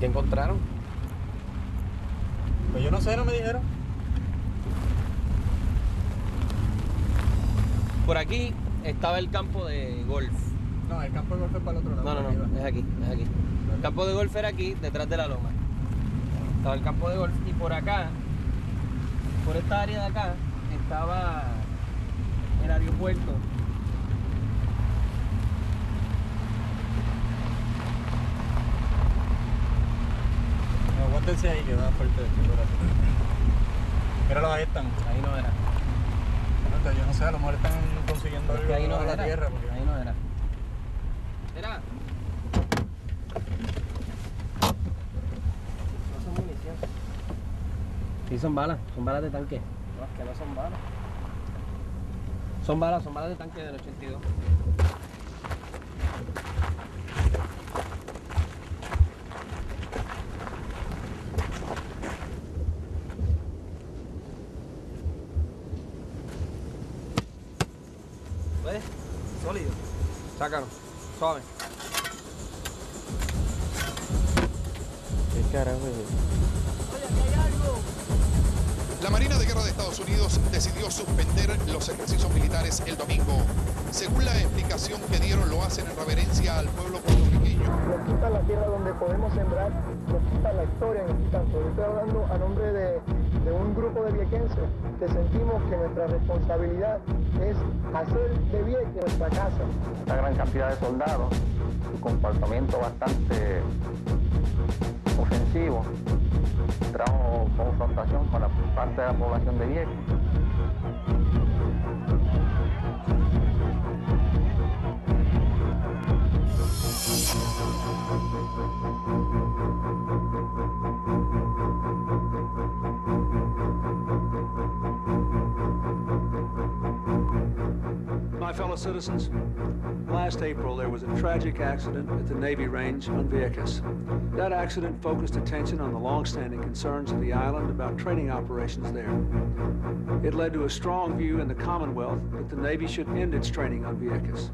¿Qué encontraron? Pues yo no sé, no me dijeron. Por aquí estaba el campo de golf. No, el campo de golf es para el otro lado. No, es aquí, es aquí. El campo de golf era aquí, detrás de la loma. Estaba el campo de golf y por acá, por esta área de acá, estaba el aeropuerto. No, aguántense ahí que va fuerte. Míralo, ahí están. Ahí no era. Yo no sé, a lo mejor están consiguiendo algo Ahí no de la era. tierra. Porque... Ahí no era. Era. No son municiones. Sí, son balas de tanque. No, es que no son balas. Son balas de tanque del 82. ¿Ves? Sólido. Sácalo. Suave. ¿Qué carajo es eso? La Marina de Guerra de Estados Unidos decidió suspender los ejercicios militares el domingo. Según la explicación que dieron, lo hacen en reverencia al pueblo puertorriqueño. Nos quitan la tierra donde podemos sembrar, nos quitan la historia, nos quitan todo. Yo estoy hablando a nombre de un grupo de viequenses que sentimos que nuestra responsabilidad es hacer de Vieques nuestra casa. Una gran cantidad de soldados, su comportamiento bastante ofensivo, trajo confrontación con la parte de la población de Vieques. My fellow citizens, last April there was a tragic accident at the Navy range on Vieques. That accident focused attention on the long-standing concerns of the island about training operations there. It led to a strong view in the Commonwealth that the Navy should end its training on Vieques.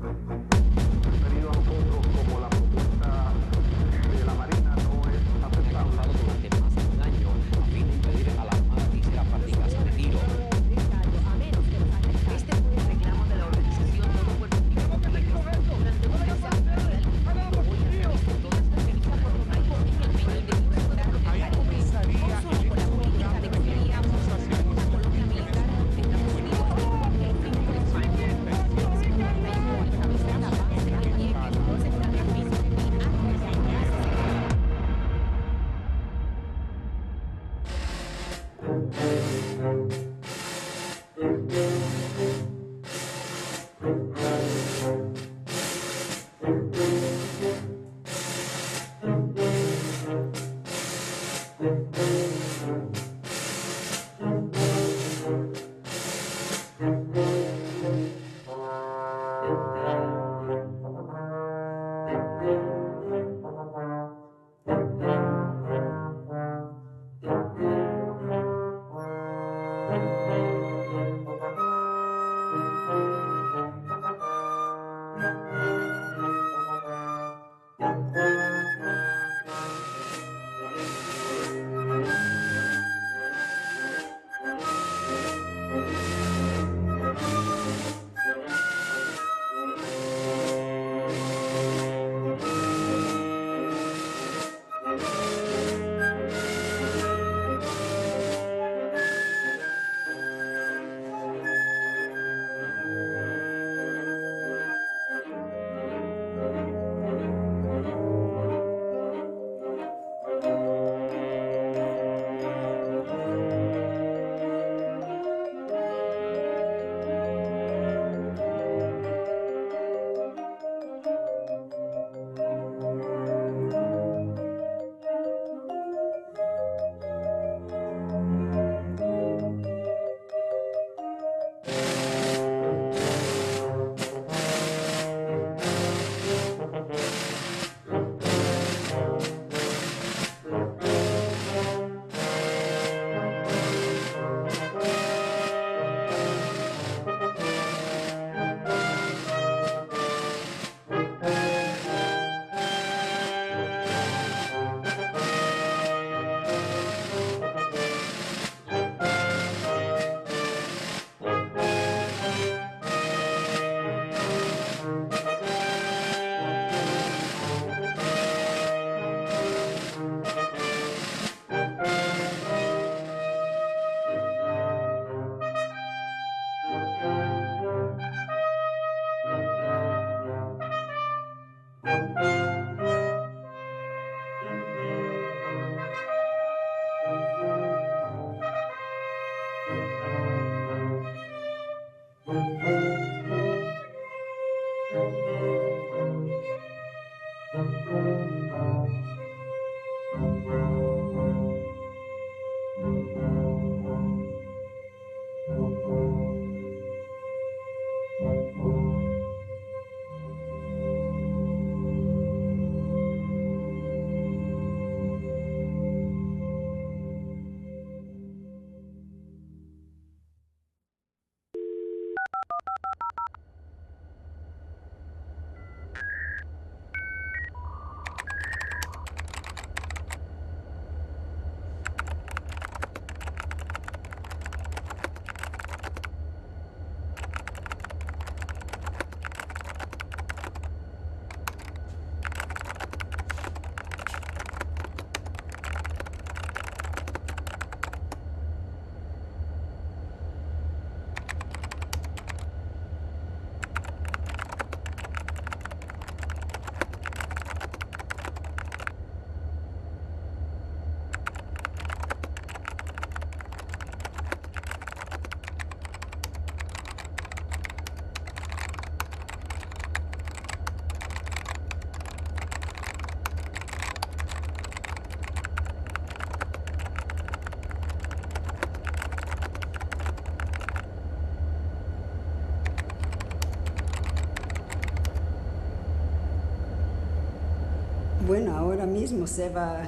Bueno, ahora mismo Seba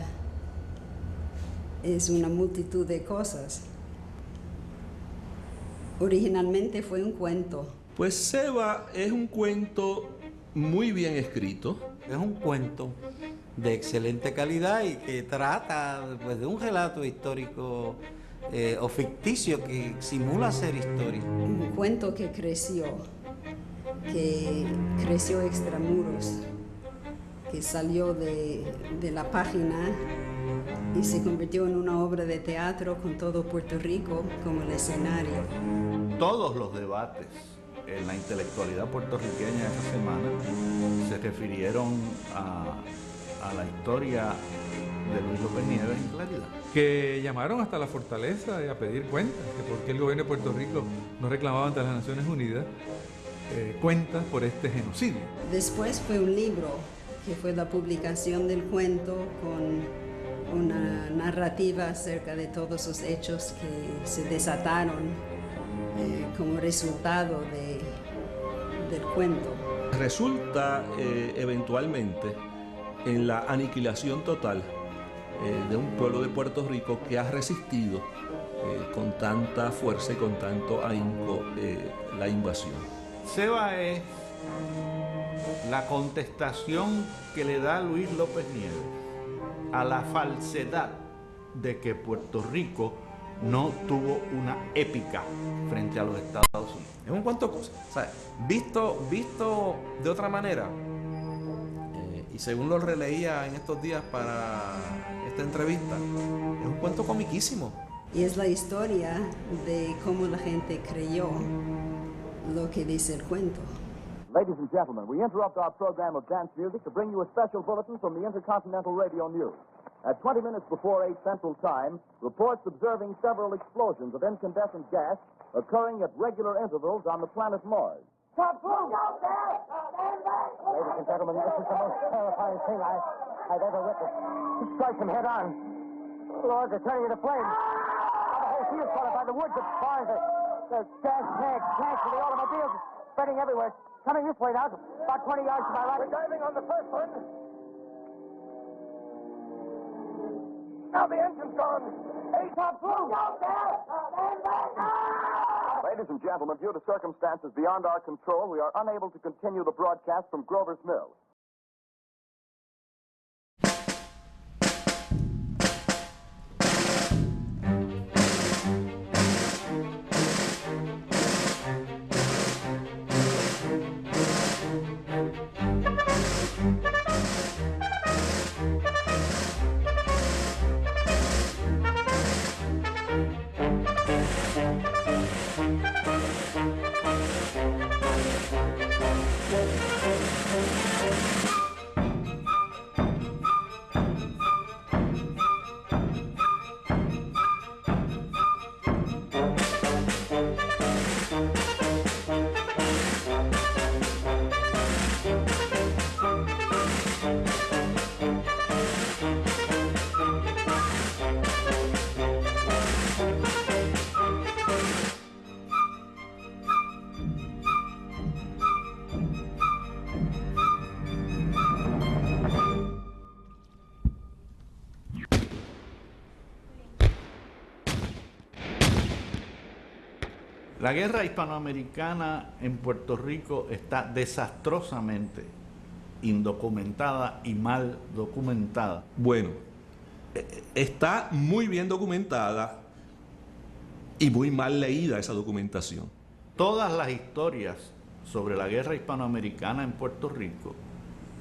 es una multitud de cosas. Originalmente fue un cuento. Pues Seba es un cuento muy bien escrito. Es un cuento de excelente calidad y que trata pues, de un relato histórico o ficticio que simula ser historia. Un cuento que creció extramuros, que salió de la página y se convirtió en una obra de teatro con todo Puerto Rico como el escenario. Todos los debates en la intelectualidad puertorriqueña esta semana se refirieron a la historia de Luis López Nieves en claridad. Que llamaron hasta la fortaleza a pedir cuentas, que por qué el gobierno de Puerto Rico no reclamaba ante las Naciones Unidas cuentas por este genocidio. Después fue un libro, que fue la publicación del cuento con una narrativa acerca de todos los hechos que se desataron como resultado del cuento. Resulta eventualmente en la aniquilación total de un pueblo de Puerto Rico que ha resistido con tanta fuerza y con tanto ahínco la invasión. Seba es la contestación que le da Luis López Nieves a la falsedad de que Puerto Rico no tuvo una épica frente a los Estados Unidos. Es un cuento cosa. O sea, visto de otra manera, y según lo releía en estos días para esta entrevista, es un cuento comiquísimo. Y es la historia de cómo la gente creyó lo que dice el cuento. Ladies and gentlemen, we interrupt our program of dance music to bring you a special bulletin from the Intercontinental Radio News. At 20 minutes before 8 Central Time, reports observing several explosions of incandescent gas occurring at regular intervals on the planet Mars. Ladies and gentlemen, this is the most terrifying thing I've ever witnessed. It strikes them head on. Lord, they're turning into flames. The whole field's caught by the woods, the barns, the gas tanks for the automobiles spreading everywhere. Coming this way now, about 20 yards to my right. We're diving on the first one. Now the engine's gone. Hey, top through. Ladies and gentlemen, due to circumstances beyond our control, we are unable to continue the broadcast from Grover's Mill. La guerra hispanoamericana en Puerto Rico está desastrosamente indocumentada y mal documentada. Bueno, está muy bien documentada y muy mal leída esa documentación. Todas las historias sobre la guerra hispanoamericana en Puerto Rico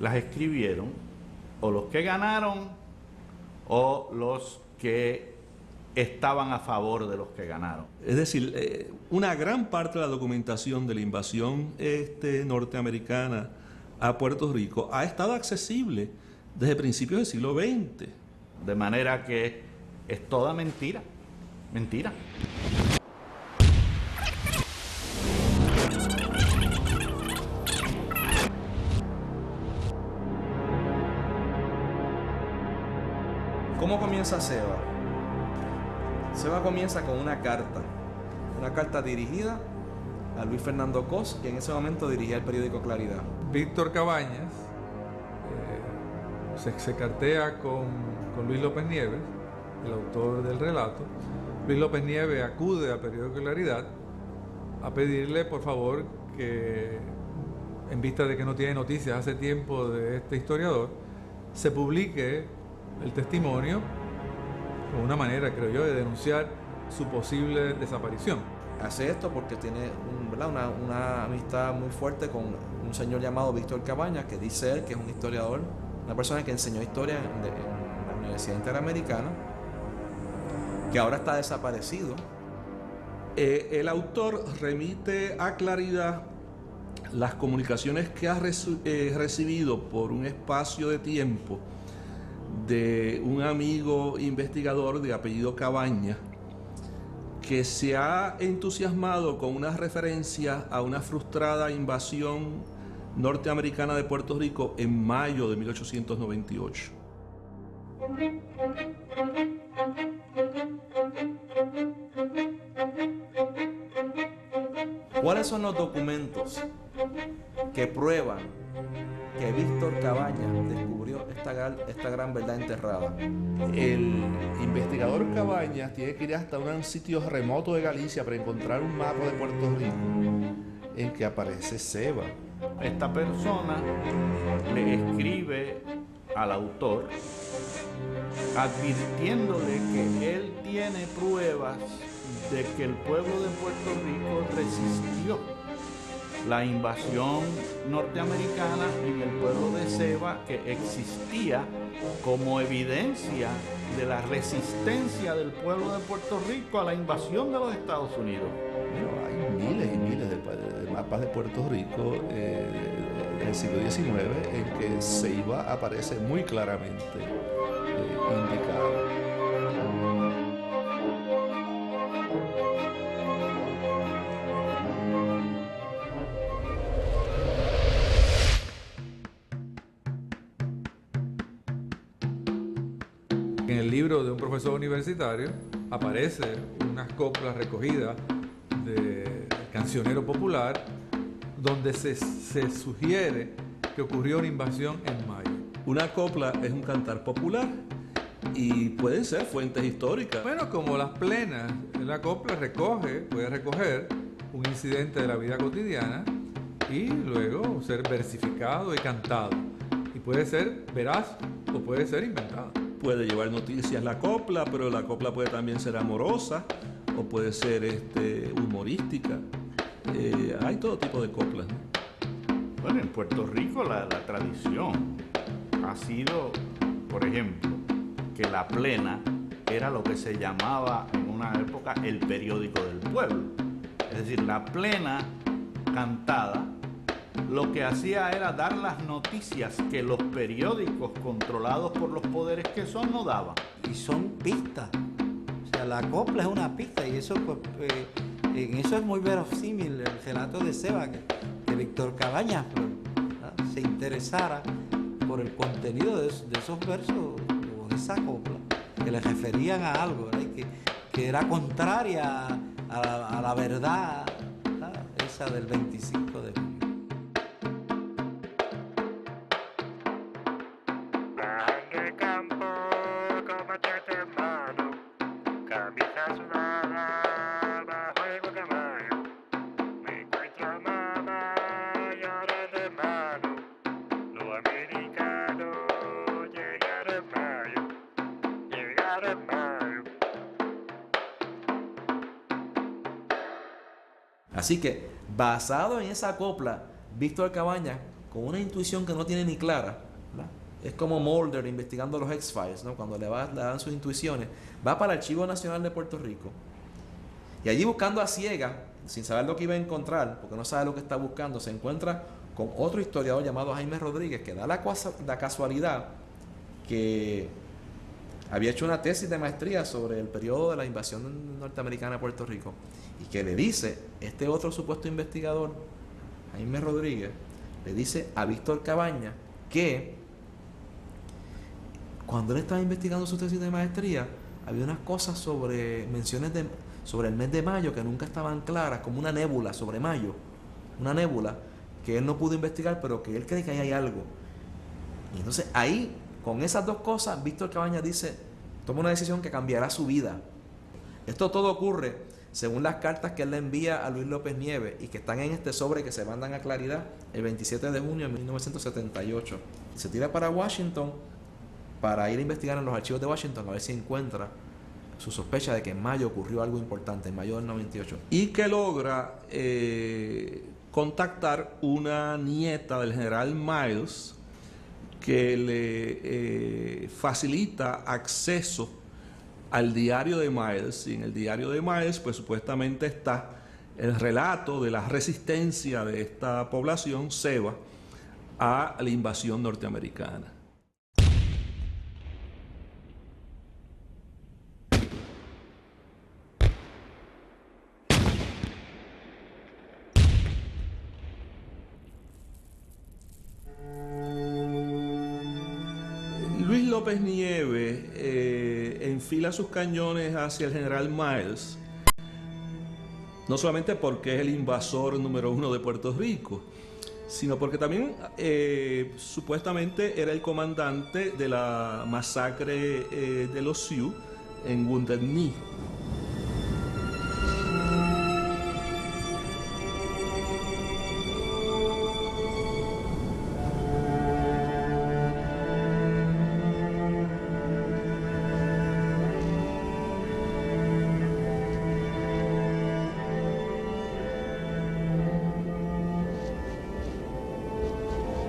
las escribieron o los que ganaron o los que estaban a favor de los que ganaron. Es decir, una gran parte de la documentación de la invasión norteamericana a Puerto Rico ha estado accesible desde principios del siglo XX. De manera que es toda mentira. Mentira. ¿Cómo comienza Seba? Seba comienza con una carta dirigida a Luis Fernando Cos, que en ese momento dirigía el periódico Claridad. Víctor Cabañas se cartea con Luis López Nieves, el autor del relato. Luis López Nieves acude al periódico Claridad a pedirle, por favor, que en vista de que no tiene noticias hace tiempo de este historiador, se publique el testimonio como una manera, creo yo, de denunciar su posible desaparición. Hace esto porque tiene una amistad muy fuerte con un señor llamado Víctor Cabañas, que dice él que es un historiador, una persona que enseñó historia en la Universidad Interamericana, que ahora está desaparecido. El autor remite a Claridad las comunicaciones que ha recibido por un espacio de tiempo de un amigo investigador de apellido Cabañas, que se ha entusiasmado con una referencia a una frustrada invasión norteamericana de Puerto Rico en mayo de 1898. ¿Cuáles son los documentos que prueban que Víctor Cabañas descubrió esta gran verdad enterrada? El investigador Cabañas tiene que ir hasta un sitio remoto de Galicia para encontrar un mapa de Puerto Rico en que aparece Ceiba. Esta persona le escribe al autor advirtiéndole que él tiene pruebas de que el pueblo de Puerto Rico resistió la invasión norteamericana en el pueblo de Ceiba, que existía como evidencia de la resistencia del pueblo de Puerto Rico a la invasión de los Estados Unidos. Bueno, hay miles y miles de mapas de Puerto Rico del siglo XIX en que Ceiba aparece muy claramente indicado. En el libro de un profesor universitario aparece unas coplas recogidas de cancionero popular donde se sugiere que ocurrió una invasión en mayo. Una copla es un cantar popular y pueden ser fuentes históricas. Bueno, como las plenas, la copla puede recoger un incidente de la vida cotidiana y luego ser versificado y cantado. Y puede ser veraz o puede ser inventado. Puede llevar noticias la copla, pero la copla puede también ser amorosa o puede ser humorística. Hay todo tipo de coplas, ¿no? Bueno, en Puerto Rico la tradición ha sido, por ejemplo, que la plena era lo que se llamaba en una época el periódico del pueblo. Es decir, la plena cantada lo que hacía era dar las noticias que los periódicos controlados por los poderes que son no daban. Y son pistas. O sea, la copla es una pista y eso, pues, en eso es muy verosímil el relato de Ceiba, que Víctor Cabañas, ¿verdad?, se interesara por el contenido de esos versos o de esa copla, que le referían a algo, ¿verdad?, y que era contraria a la verdad, ¿verdad?, esa del 25 de junio. Así que, basado en esa copla, Víctor Cabañas, con una intuición que no tiene ni clara, ¿verdad?, es como Mulder investigando los X-Files, ¿no?, cuando le dan sus intuiciones, va para el Archivo Nacional de Puerto Rico y allí, buscando a ciegas, sin saber lo que iba a encontrar, porque no sabe lo que está buscando, se encuentra con otro historiador llamado Jaime Rodríguez, que da la casualidad que había hecho una tesis de maestría sobre el periodo de la invasión norteamericana a Puerto Rico, y que le dice, este otro supuesto investigador, Jaime Rodríguez, le dice a Víctor Cabañas que cuando él estaba investigando su tesis de maestría, había unas cosas sobre el mes de mayo que nunca estaban claras, como una nébula sobre mayo, una nébula que él no pudo investigar, pero que él cree que ahí hay algo. Y entonces ahí Con esas dos cosas, Víctor Cabañas dice, toma una decisión que cambiará su vida. Esto todo ocurre según las cartas que él le envía a Luis López Nieves y que están en este sobre que se mandan a Claridad el 27 de junio de 1978. Se tira para Washington para ir a investigar en los archivos de Washington a ver si encuentra su sospecha de que en mayo ocurrió algo importante, en mayo del 98. Y que logra contactar una nieta del general Miles que le facilita acceso al diario de Miles. Y en el diario de Miles pues supuestamente está el relato de la resistencia de esta población ceba a la invasión norteamericana. Luis López Nieves enfila sus cañones hacia el general Miles, no solamente porque es el invasor número 1 de Puerto Rico, sino porque también supuestamente era el comandante de la masacre de los Sioux en Wounded Knee.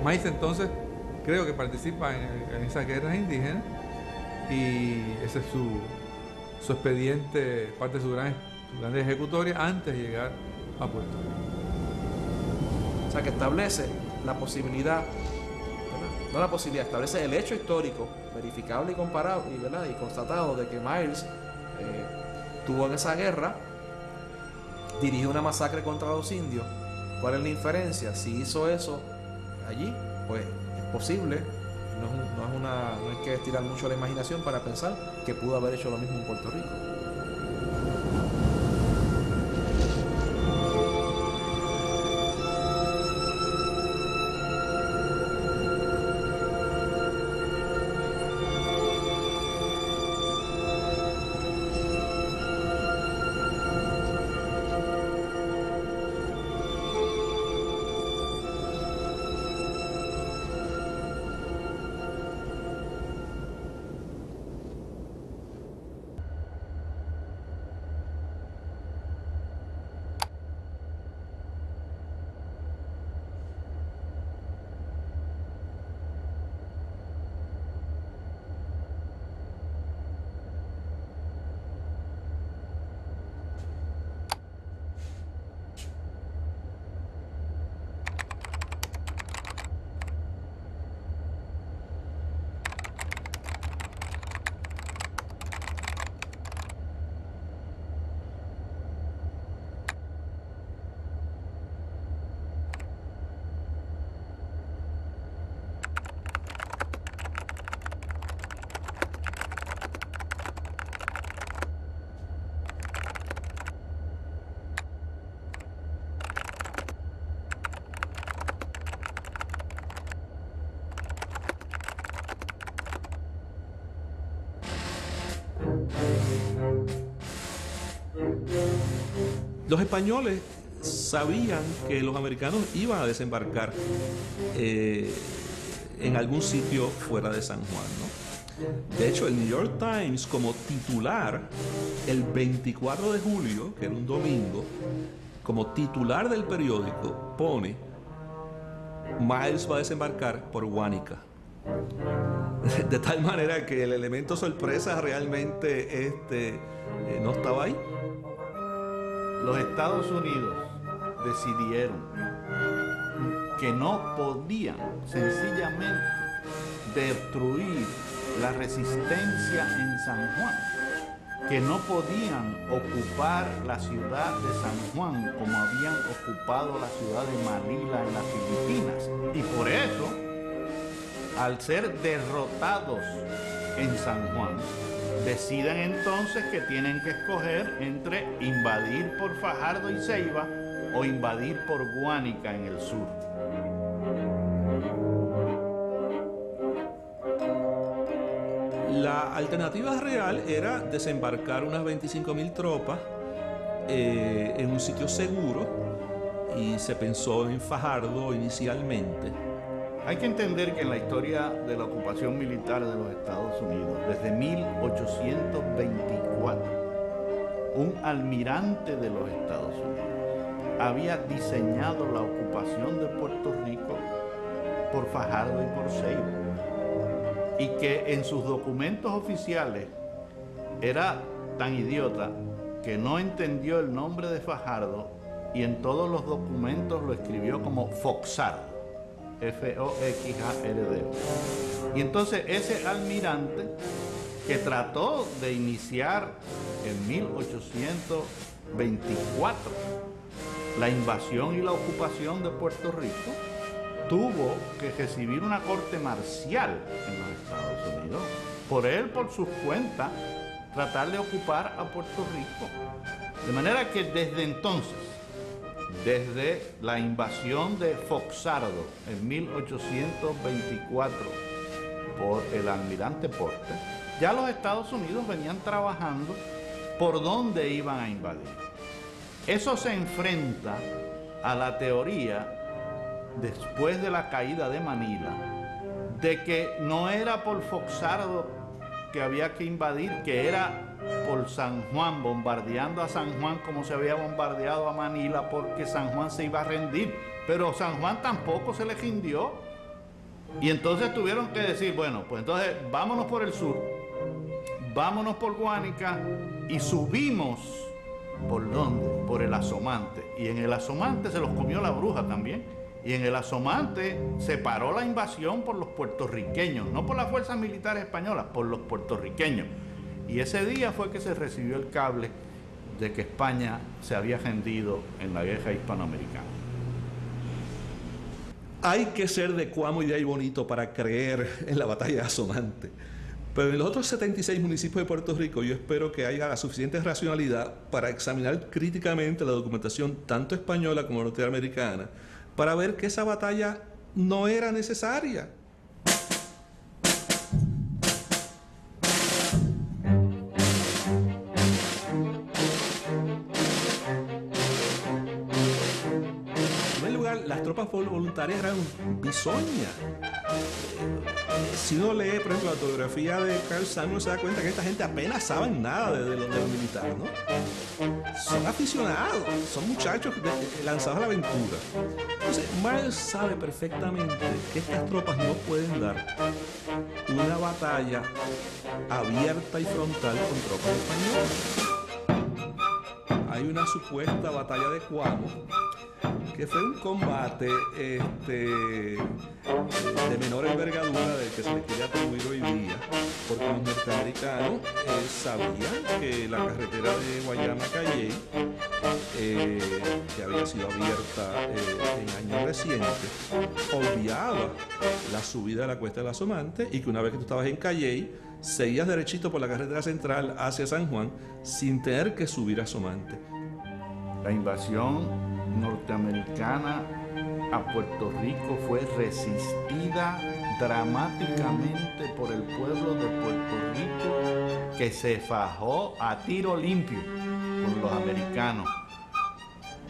Miles entonces creo que participa en esas guerras indígenas y ese es su expediente, parte de su gran ejecutoria antes de llegar a Puerto Rico. O sea, que establece la posibilidad, ¿verdad? No la posibilidad, establece el hecho histórico, verificable y comparable, ¿verdad? Y constatado de que Miles tuvo en esa guerra, dirigió una masacre contra los indios. ¿Cuál es la inferencia? Si hizo eso allí, pues es posible, no hay que estirar mucho la imaginación para pensar que pudo haber hecho lo mismo en Puerto Rico. Los españoles sabían que los americanos iban a desembarcar en algún sitio fuera de San Juan, ¿no? De hecho, el New York Times, como titular, el 24 de julio, que era un domingo, como titular del periódico, pone: Miles va a desembarcar por Guánica. De tal manera que el elemento sorpresa realmente no estaba ahí. Los Estados Unidos decidieron que no podían sencillamente destruir la resistencia en San Juan, que no podían ocupar la ciudad de San Juan como habían ocupado la ciudad de Manila en las Filipinas. Y por eso, al ser derrotados en San Juan, deciden entonces que tienen que escoger entre invadir por Fajardo y Ceiba o invadir por Guánica en el sur. alternativa real era desembarcar unas 25.000 tropas en un sitio seguro, y se pensó en Fajardo inicialmente. Hay que entender que en la historia de la ocupación militar de los Estados Unidos, desde 1824, un almirante de los Estados Unidos había diseñado la ocupación de Puerto Rico por Fajardo y por Seibo, y que en sus documentos oficiales era tan idiota que no entendió el nombre de Fajardo y en todos los documentos lo escribió como Foxardo, F-O-X-A-R-D-O. Y entonces ese almirante, que trató de iniciar en 1824 la invasión y la ocupación de Puerto Rico, tuvo que recibir una corte marcial en los Estados Unidos, por él, por sus cuentas, tratar de ocupar a Puerto Rico. De manera que desde entonces, desde la invasión de Foxardo en 1824 por el almirante Porter, ya los Estados Unidos venían trabajando por dónde iban a invadir. Eso se enfrenta a la teoría, después de la caída de Manila, de que no era por Foxardo que había que invadir, que era por San Juan, bombardeando a San Juan como se había bombardeado a Manila, porque San Juan se iba a rendir. Pero San Juan tampoco se le rindió. Y entonces tuvieron que decir, bueno, pues entonces vámonos por el sur, vámonos por Guánica y subimos, ¿por dónde? Por el Asomante. Y en el Asomante se los comió la bruja también. Y en el Asomante se paró la invasión por los puertorriqueños, no por las fuerzas militares españolas, por los puertorriqueños. Y ese día fue que se recibió el cable de que España se había rendido en la guerra hispanoamericana. Hay que ser de Cuamo y de Aybonito para creer en la batalla de Asomante. Pero en los otros 76 municipios de Puerto Rico yo espero que haya la suficiente racionalidad para examinar críticamente la documentación tanto española como norteamericana, para ver que esa batalla no era necesaria. En primer lugar, las tropas voluntarias eran bisoñas. Si uno lee, por ejemplo, la autobiografía de Carl Samuel, se da cuenta que esta gente apenas saben nada de lo militar, ¿no? Son aficionados, son muchachos lanzados a la aventura. Entonces, Miles sabe perfectamente que estas tropas no pueden dar una batalla abierta y frontal con tropas españolas. Hay una supuesta batalla de Cuamo, que fue un combate de menor envergadura del que se le quiere atribuir hoy día, porque los norteamericanos sabían que la carretera de Guayama a Calley, que había sido abierta en años recientes, obviaba la subida de la cuesta de la Asomante, y que una vez que tú estabas en Calley, seguías derechito por la carretera central hacia San Juan sin tener que subir a Asomante. La invasión norteamericana a Puerto Rico fue resistida dramáticamente por el pueblo de Puerto Rico, que se fajó a tiro limpio con los americanos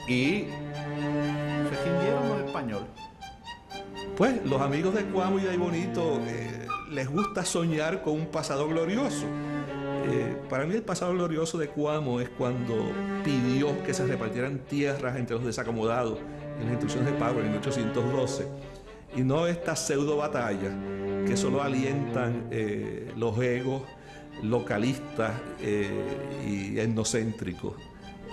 y se rindieron los españoles. Pues los amigos de Cuamo y de Aybonito les gusta soñar con un pasado glorioso. Para mí el pasado glorioso de Cuamo es cuando pidió que se repartieran tierras entre los desacomodados en las instrucciones de Powell en 1812, y no estas pseudo batallas que solo alientan los egos localistas y etnocéntricos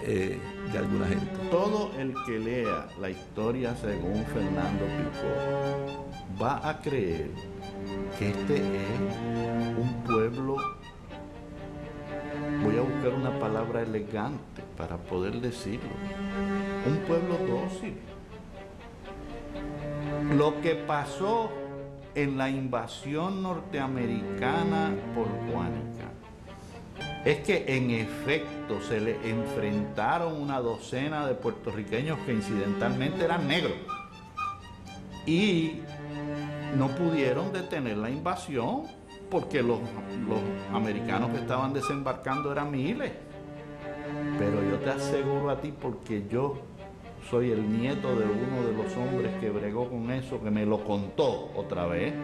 de alguna gente. Todo el que lea la historia según Fernando Picó va a creer que este es un pueblo, voy a buscar una palabra elegante para poder decirlo, un pueblo dócil. Lo que pasó en la invasión norteamericana por Guánica es que en efecto se le enfrentaron una docena de puertorriqueños que incidentalmente eran negros y no pudieron detener la invasión porque los americanos que estaban desembarcando eran miles. Pero yo te aseguro a ti, porque yo soy el nieto de uno de los hombres que bregó con eso, que me lo contó otra vez,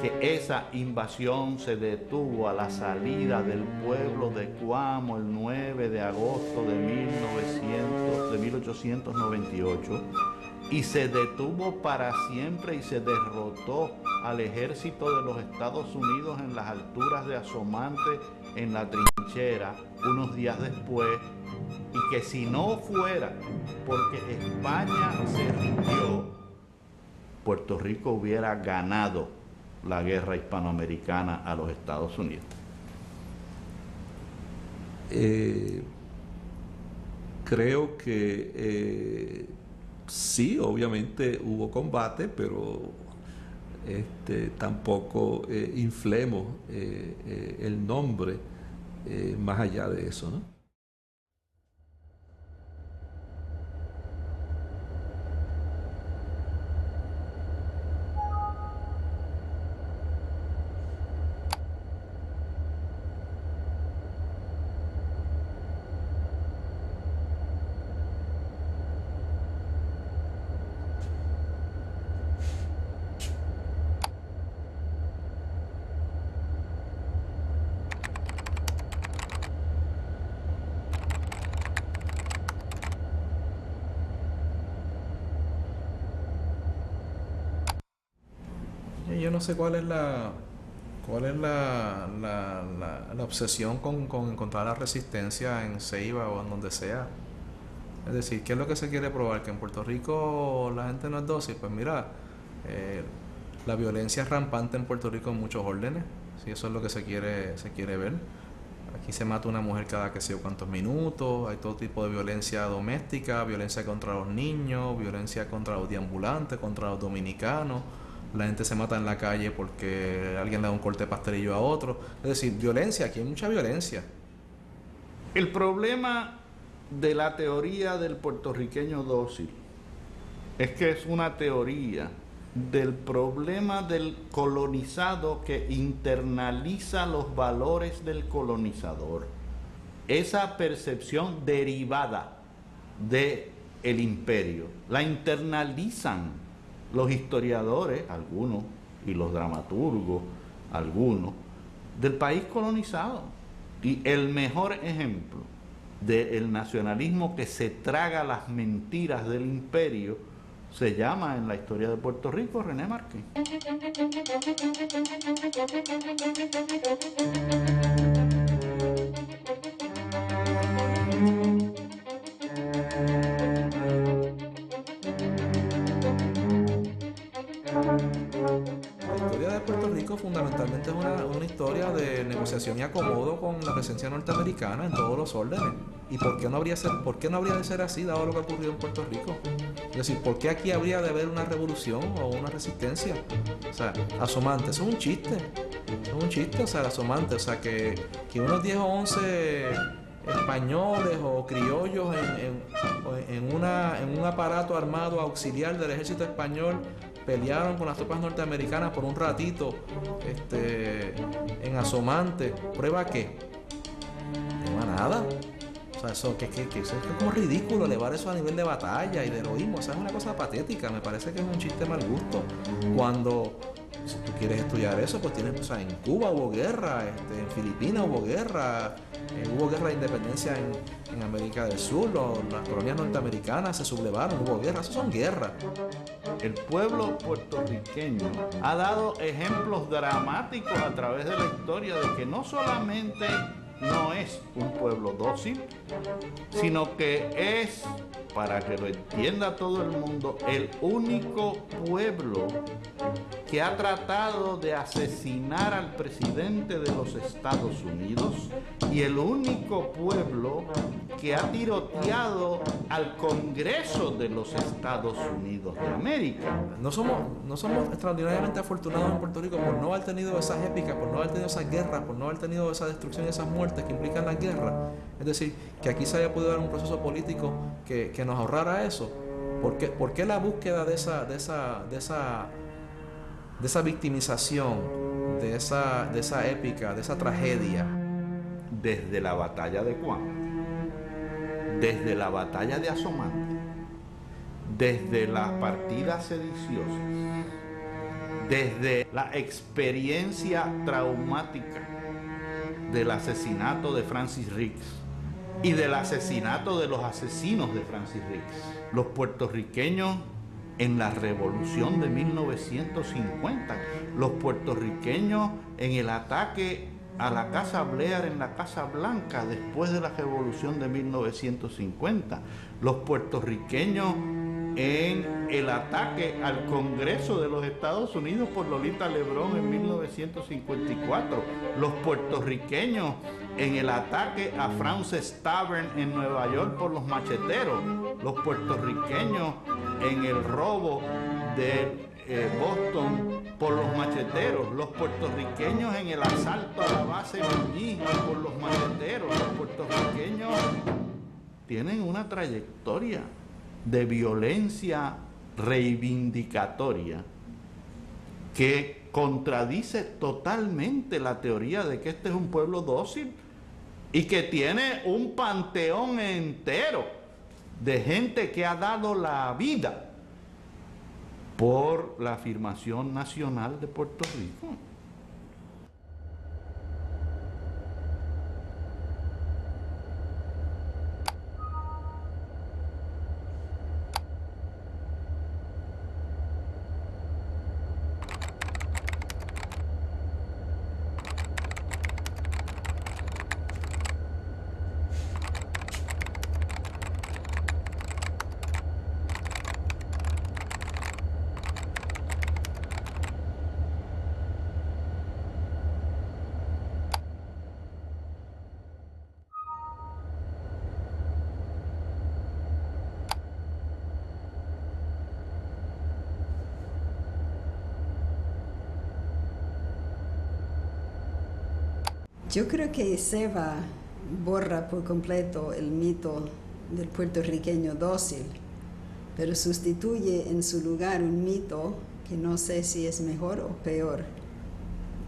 que esa invasión se detuvo a la salida del pueblo de Cuamo el 9 de agosto de 1898 y se detuvo para siempre y se derrotó al ejército de los Estados Unidos en las alturas de Asomante, en la trinchera, unos días después, y que si no fuera porque España se rindió, Puerto Rico hubiera ganado la guerra hispanoamericana a los Estados Unidos. Creo que sí, obviamente hubo combate, pero tampoco inflemos el nombre más allá de eso, ¿no? Yo no sé cuál es la obsesión con encontrar la resistencia en Ceiba o en donde sea. Es decir, ¿qué es lo que se quiere probar? ¿Que en Puerto Rico la gente no es dócil? Pues mira, la violencia es rampante en Puerto Rico en muchos órdenes. Si eso es lo que se quiere ver. Aquí se mata una mujer cada que sé yo cuántos minutos, hay todo tipo de violencia doméstica, violencia contra los niños, violencia contra los deambulantes, contra los dominicanos. La gente se mata en la calle porque alguien le da un corte de pastelillo a otro. Es decir, violencia, aquí hay mucha violencia. El problema de la teoría del puertorriqueño dócil es que es una teoría del problema del colonizado que internaliza los valores del colonizador. Esa percepción derivada del imperio la internalizan los historiadores, algunos, y los dramaturgos, algunos, del país colonizado. Y el mejor ejemplo del nacionalismo que se traga las mentiras del imperio se llama en la historia de Puerto Rico René Márquez. La historia de Puerto Rico fundamentalmente es una historia de negociación y acomodo con la presencia norteamericana en todos los órdenes. ¿Y por qué no habría de ser así dado lo que ocurrió en Puerto Rico? Es decir, ¿por qué aquí habría de haber una revolución o una resistencia? O sea, Asomante, eso es un chiste. Es un chiste, o sea, el Asomante. O sea, que unos 10 o 11 españoles o criollos en un aparato armado auxiliar del ejército español pelearon con las tropas norteamericanas por un ratito en Asomante. ¿Prueba qué? No nada. O sea, eso es como ridículo elevar eso a nivel de batalla y de heroísmo. O sea, es una cosa patética. Me parece que es un chiste mal gusto. Cuando, si tú quieres estudiar eso, pues tienes, o sea, en Cuba hubo guerra, en Filipinas hubo guerra, hubo guerra de independencia en América del Sur, las colonias norteamericanas se sublevaron, hubo guerra, eso son guerras. El pueblo puertorriqueño ha dado ejemplos dramáticos a través de la historia de que no solamente no es un pueblo dócil, sino que es, para que lo entienda todo el mundo, el único pueblo que ha tratado de asesinar al presidente de los Estados Unidos y el único pueblo que ha tiroteado al Congreso de los Estados Unidos de América. No somos extraordinariamente afortunados en Puerto Rico por no haber tenido esas épicas, por no haber tenido esas guerras, por no haber tenido esa destrucción y esas muertes que implican las guerras. Es decir, que aquí se haya podido dar un proceso político que nos ahorrara eso. ¿Por qué la búsqueda de esa victimización de esa épica, de esa tragedia? Desde la batalla de Guam, desde la batalla de Asomante, desde las partidas sediciosas, desde la experiencia traumática del asesinato de Francis Ricks y del asesinato de los asesinos de Francis Ricks. Los puertorriqueños en la revolución de 1950, los puertorriqueños en el ataque a la Casa Blair en la Casa Blanca después de la revolución de 1950, los puertorriqueños en el ataque al Congreso de los Estados Unidos por Lolita Lebrón en 1954, los puertorriqueños en el ataque a Frances Tavern en Nueva York por los macheteros, los puertorriqueños en el robo de Boston por los macheteros, los puertorriqueños en el asalto a la base Muñiz por los macheteros. Los puertorriqueños tienen una trayectoria de violencia reivindicatoria que contradice totalmente la teoría de que este es un pueblo dócil y que tiene un panteón entero de gente que ha dado la vida por la afirmación nacional de Puerto Rico. Yo creo que Seba borra por completo el mito del puertorriqueño dócil, pero sustituye en su lugar un mito que no sé si es mejor o peor,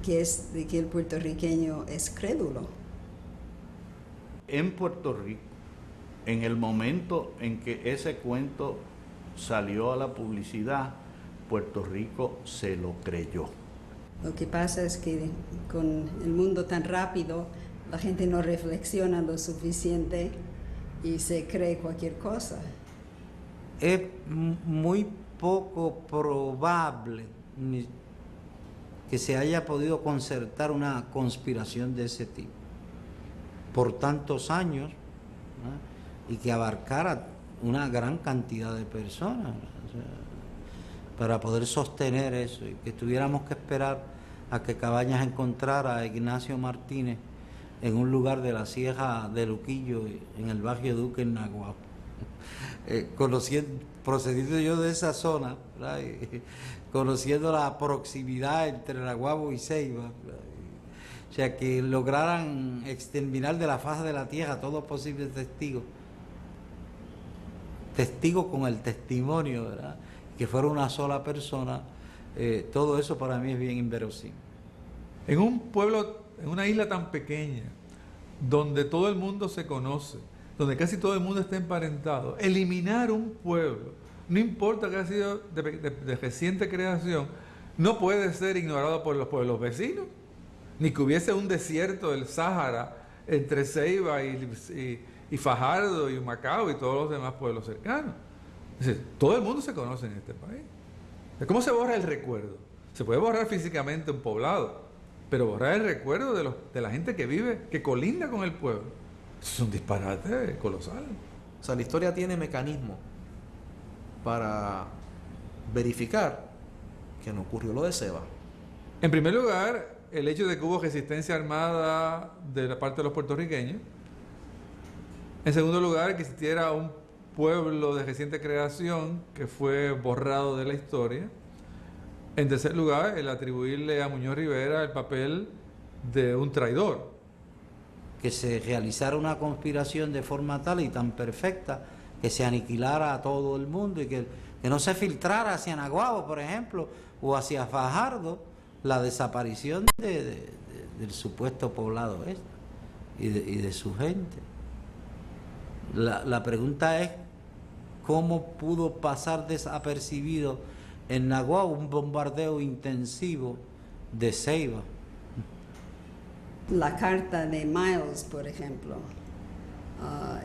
que es de que el puertorriqueño es crédulo. En Puerto Rico, en el momento en que ese cuento salió a la publicidad, Puerto Rico se lo creyó. Lo que pasa es que con el mundo tan rápido, la gente no reflexiona lo suficiente y se cree cualquier cosa. Es muy poco probable que se haya podido concertar una conspiración de ese tipo por tantos años, ¿no? Y que abarcara una gran cantidad de personas, o sea, para poder sostener eso, y que tuviéramos que esperar a que Cabañas encontrara a Ignacio Martínez en un lugar de la Sierra de Luquillo, en el barrio Duque, en Naguabo. Procediendo yo de esa zona, ¿verdad? Conociendo la proximidad entre Naguabo y Ceiba, ¿verdad? O sea, que lograran exterminar de la faz de la tierra todos posibles testigos con el testimonio, ¿verdad? Que fuera una sola persona, todo eso para mí es bien inverosímil. En un pueblo, en una isla tan pequeña, donde todo el mundo se conoce, donde casi todo el mundo está emparentado, eliminar un pueblo, no importa que haya sido de reciente creación, no puede ser ignorado por los pueblos vecinos, ni que hubiese un desierto del Sáhara entre Ceiba y Fajardo y Humacao y todos los demás pueblos cercanos. Es decir, todo el mundo se conoce en este país. ¿Cómo se borra el recuerdo? Se puede borrar físicamente un poblado, pero borrar el recuerdo de la gente que vive, que colinda con el pueblo, eso es un disparate colosal. O sea, la historia tiene mecanismos para verificar que no ocurrió lo de Seba. En primer lugar, el hecho de que hubo resistencia armada de la parte de los puertorriqueños. En segundo lugar, que existiera un pueblo de reciente creación que fue borrado de la historia. En tercer lugar, el atribuirle a Muñoz Rivera el papel de un traidor. Que se realizara una conspiración de forma tal y tan perfecta que se aniquilara a todo el mundo y que no se filtrara hacia Naguabo, por ejemplo, o hacia Fajardo, la desaparición del supuesto poblado este y de su gente. La pregunta es cómo pudo pasar desapercibido en Naguao un bombardeo intensivo de Ceiba. La carta de Miles, por ejemplo,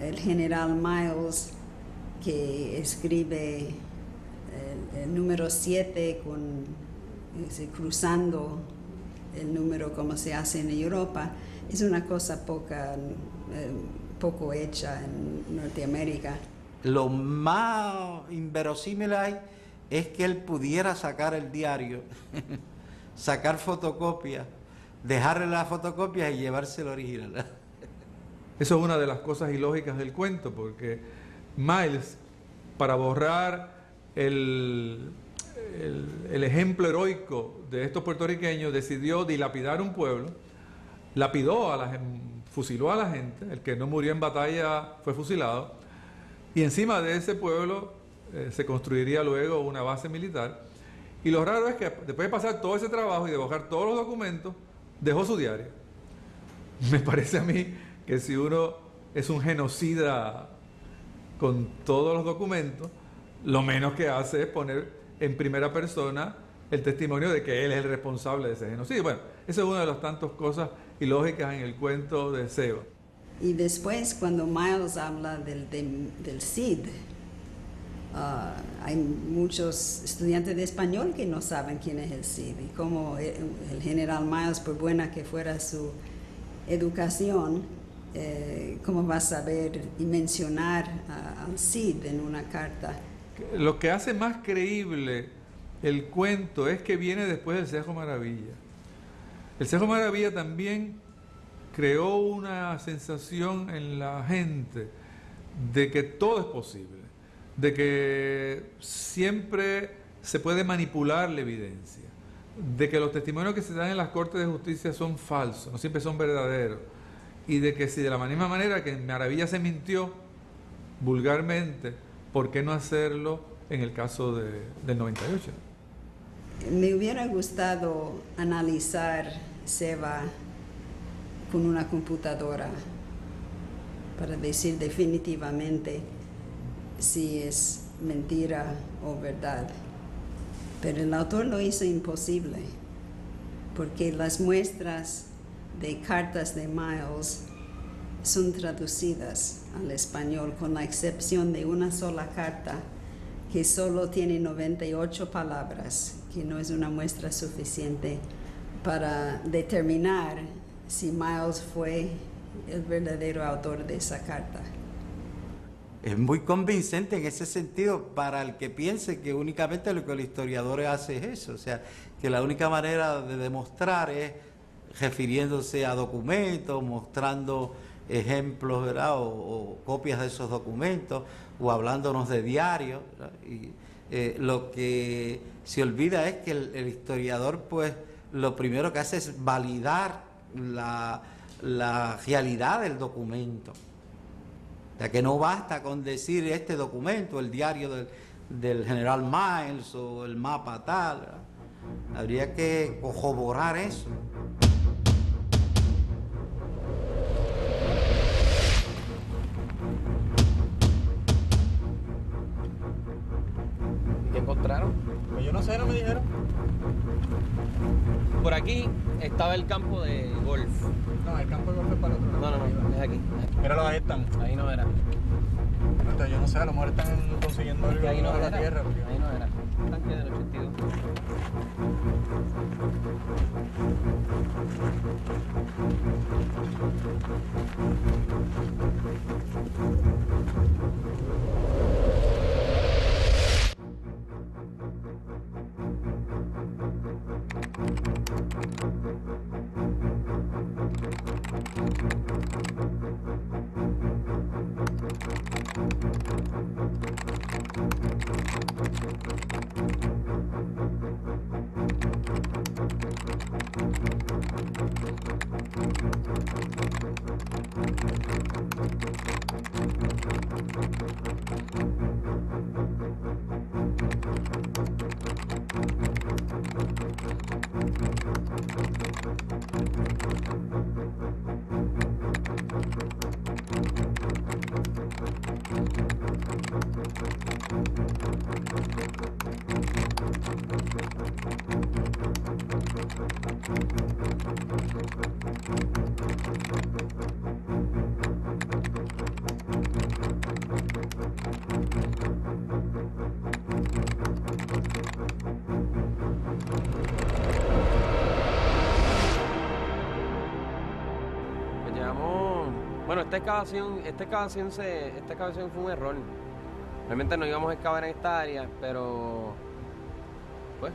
el general Miles, que escribe el número 7 cruzando el número como se hace en Europa, es una cosa poco hecha en Norteamérica. Lo más inverosímil hay es que él pudiera sacar el diario, sacar fotocopias, dejarle las fotocopias y llevarse el original. Eso es una de las cosas ilógicas del cuento, porque Miles, para borrar el ejemplo heroico de estos puertorriqueños, decidió dilapidar un pueblo, fusiló a la gente, el que no murió en batalla fue fusilado, y encima de ese pueblo se construiría luego una base militar. Y lo raro es que después de pasar todo ese trabajo y de borrar todos los documentos, dejó su diario. Me parece a mí que si uno es un genocida con todos los documentos, lo menos que hace es poner en primera persona el testimonio de que él es el responsable de ese genocidio. Bueno, esa es una de las tantas cosas ilógicas en el cuento de Ceiba. Y después, cuando Miles habla del CID, hay muchos estudiantes de español que no saben quién es el CID, y como el general Miles, por buena que fuera su educación, cómo va a saber y mencionar al CID en una carta. Lo que hace más creíble el cuento es que viene después del Cerro Maravilla. El Cerro Maravilla también creó una sensación en la gente de que todo es posible, de que siempre se puede manipular la evidencia, de que los testimonios que se dan en las cortes de justicia son falsos, no siempre son verdaderos, y de que si de la misma manera que en Maravilla se mintió vulgarmente, ¿por qué no hacerlo en el caso del 98? Me hubiera gustado analizar Ceiba con una computadora para decir definitivamente si es mentira o verdad. Pero el autor lo hizo imposible, porque las muestras de cartas de Miles son traducidas al español, con la excepción de una sola carta que solo tiene 98 palabras, que no es una muestra suficiente para determinar si Miles fue el verdadero autor de esa carta. Es muy convincente en ese sentido para el que piense que únicamente lo que los historiadores hacen es eso, o sea, que la única manera de demostrar es refiriéndose a documentos, mostrando ejemplos, ¿verdad? O copias de esos documentos, o hablándonos de diarios, ¿verdad? Y lo que se olvida es que el historiador, pues, lo primero que hace es validar la realidad del documento. O sea, que no basta con decir este documento, el diario del general Miles o el mapa tal, ¿verdad? Habría que corroborar eso. ¿Qué encontraron? Pues yo no sé, no me dijeron. Por aquí estaba el campo de golf. No, el campo de golf es para el otro lado. No, es aquí. Míralo, ahí están. Ahí no era. Entonces, yo no sé, a lo mejor están consiguiendo algo ahí no de la era. tierra. Porque... Ahí no era. Un tanque del 82. Bueno, esta excavación fue un error. Realmente no íbamos a excavar en esta área, pero pues,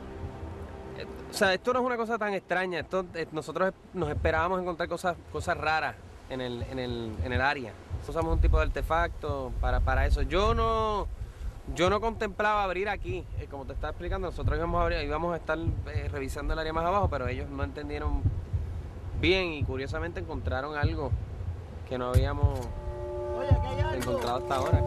o sea, esto no es una cosa tan extraña. Nosotros nos esperábamos encontrar cosas raras en el área. Usamos un tipo de artefacto para eso. Yo no contemplaba abrir aquí, como te estaba explicando. Nosotros íbamos a estar revisando el área más abajo, pero ellos no entendieron bien y curiosamente encontraron algo que no habíamos encontrado hasta ahora.